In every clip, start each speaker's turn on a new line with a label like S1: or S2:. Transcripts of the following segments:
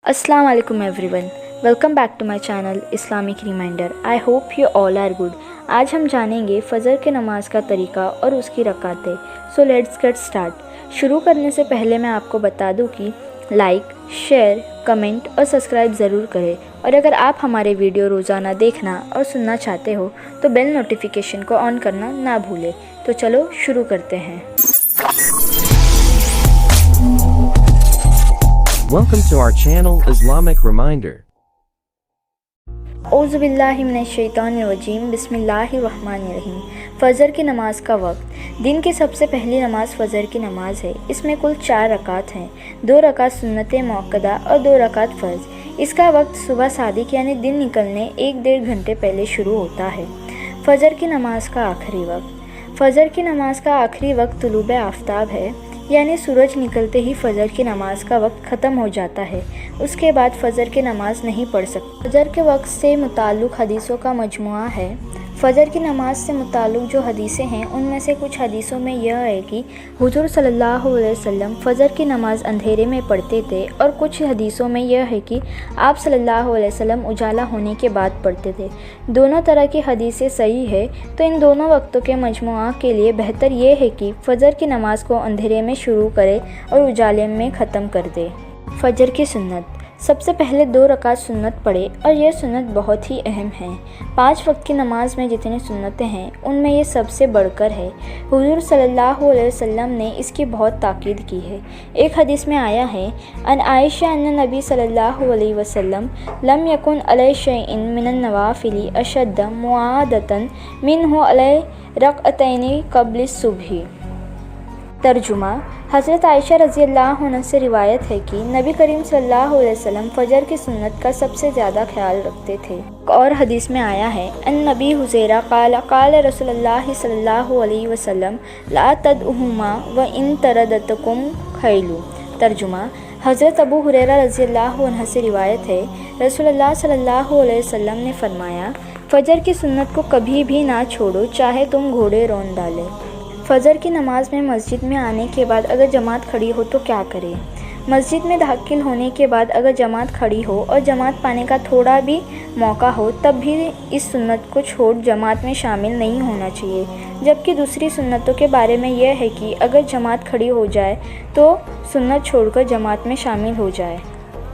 S1: Assalamu alaikum everyone. Welcome back to my channel Islamic Reminder. I hope you all are good. आज हम जानेंगे फ़जर के नमाज का तरीका और उसकी रकातें. So let's get start. शुरू करने से पहले मैं आपको बता दूं कि लाइक, शेयर, कमेंट और सब्सक्राइब ज़रूर करें. और अगर आप हमारे वीडियो रोज़ाना देखना और सुनना चाहते हो तो बेल नोटिफिकेशन को ऑन करना ना भूलें. तो चलो शुरू करते हैं.
S2: Welcome to our channel Islamic Reminder.
S1: औज़ु बिल्लाहि मिनश शैतानिर रजीम. बिस्मिल्लाहिर्रहमानिर्रहीम. फ़जर की नमाज का वक्त. दिन की सबसे पहली नमाज फ़जर की नमाज है. इसमें कुल 4 रकात हैं. 2 रकात सुन्नत मुअक्कदा और 2 रकात फ़र्ज़. इसका वक्त सुबह सादिक यानी दिन निकलने 1-1.5 घंटे पहले शुरू होता है. फ़जर की नमाज का आखिरी वक्त. फ़जर की नमाज का आखिरी वक्त तुलूब आफ्ताब है, यानी सूरज निकलते ही फ़जर की नमाज का वक्त ख़त्म हो जाता है. उसके बाद फ़जर की नमाज नहीं पढ़ सकते. फ़जर के वक्त से मुताल्लिक़ हदीसों का मजमुआ है. फ़जर की नमाज से मुताल्लिक़ जो हदीसें हैं उनमें से कुछ हदीसों में यह है कि हुज़ूर सल्लल्लाहु अलैहि वसल्लम फ़जर की नमाज अंधेरे में पढ़ते थे, और कुछ हदीसों में यह है कि आप सल्लल्लाहु अलैहि वसल्लम उजाला होने के बाद पढ़ते थे. दोनों तरह की हदीसें सही है, तो इन दोनों वक्तों के मजमुआ के लिए बेहतर ये है कि फ़जर की नमाज को अंधेरे में शुरू करें और उजाले में ख़त्म कर दें. फ़जर की सुन्नत. सबसे पहले 2 रकात सुन्नत पढ़े, और यह सुन्नत बहुत ही अहम है. 5 वक्त की नमाज में जितनी सुन्नतें हैं उनमें ये सबसे बढ़कर है. हुज़ूर सल्लल्लाहु अलैहि वसल्लम ने इसकी बहुत ताकीद की है. एक हदीस में आया है, अन आयशा अन्न नबी सल्लल्लाहु अलैहि वसल्लम लम यकुन अलै शैइन मिनन नवाफिली अशद्द मुआदतन मिनहु अलै रकअतैनि क़ब्ल सुबही. तर्जुमा. हज़रत आयशा रज़ियल्लाहु अन्हा से रिवायत है कि नबी करीम सल्लल्लाहु अलैहि वसल्लम फ़जर की सुन्नत का सबसे ज़्यादा ख्याल रखते थे. और हदीस में आया है, अन नबी हुज़ैरा क़ाल क़ाल रसूलुल्लाह सल्लल्लाहु अलैहि वसल्लम ला तदउहुमा व इन तरदतकुम खैलू. तर्जुमा. हज़रत अबू हुरैरा रज़ियल्लाहु अन्हा से रिवायत है, रसूलुल्लाह सल्लल्लाहु अलैहि वसल्लम ने फरमाया, फ़जर की सुन्नत को कभी भी ना छोड़ो, चाहे तुम घोड़े रौंद डालें. फ़जर की नमाज में मस्जिद में आने के बाद अगर जमात खड़ी हो तो क्या करें. मस्जिद में दाखिल होने के बाद अगर जमात खड़ी हो और जमात पाने का थोड़ा भी मौका हो तब भी इस सुन्नत को छोड़ जमात में शामिल नहीं होना चाहिए. जबकि दूसरी सुन्नतों के बारे में यह है कि अगर जमात खड़ी हो जाए तो सुन्नत छोड़कर जमात में शामिल हो जाए.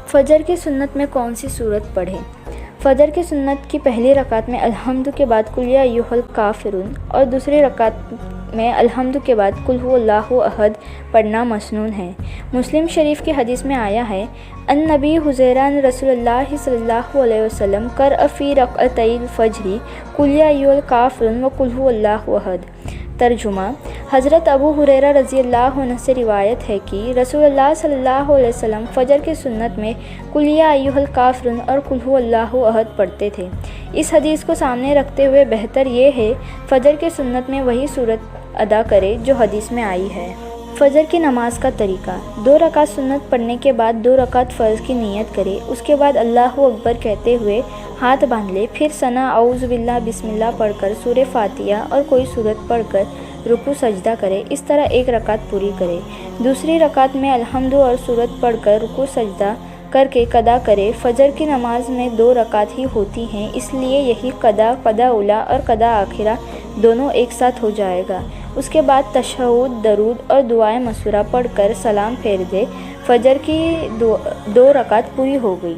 S1: फ़जर की सुन्नत में कौन सी सूरत पढ़ें. फ़जर की सुन्नत की पहली रकात में अल्हम्दु के बाद कुल या अय्युहल काफ़िरून और दूसरी रकात में अल्हम्दु के बाद कुल हुवल्लाहु अहद पढ़ना मसनून है. मुस्लिम शरीफ की हदीस में आया है, अन नबी हुज़ैरा रसूलुल्लाह सल्लल्लाहु अलैहि वसल्लम कर अफ़ी रक़अतैल फ़ज्री कुल या अय्युहल काफ़िरून व कुल हुवल्लाहु अहद. तर्जुमा. हज़रत अबू हुरैरा रज़ियल्लाहु अन्हु से रिवायत है कि रसूलुल्लाह सल्लल्लाहु अलैहि वसल्लम फ़जर की सुन्नत में कुल या अय्युहल काफ़िरून और कुल हुवल्लाहु अहद पढ़ते थे. इस हदीस को सामने रखते हुए बेहतर ये है फ़जर की सुन्नत में वही सूरत अदा करे जो हदीस में आई है. फ़जर की नमाज का तरीका. 2 रकात सुन्नत पढ़ने के बाद 2 रकात फ़र्ज़ की नियत करे. उसके बाद अल्लाहु अकबर कहते हुए हाथ बांध ले. फिर सना औज़ु बिल्लाह बिस्मिल्लाह पढ़कर सूरह फातिहा और कोई सूरत पढ़कर रुकू सजदा करे. इस तरह 1 रकात पूरी करे. दूसरी रकात में अल्हम्दु और सूरत पढ़कर रुकू सजदा करके कदा करे. फ़जर की नमाज में 2 रकात ही होती हैं, इसलिए यही कदा उला और कदा आखिरा दोनों एक साथ हो जाएगा. उसके बाद तशहुद, दरूद और दुआए मसूरा पढ़कर सलाम फेर दे. फ़जर की 2 रकात पूरी हो गई.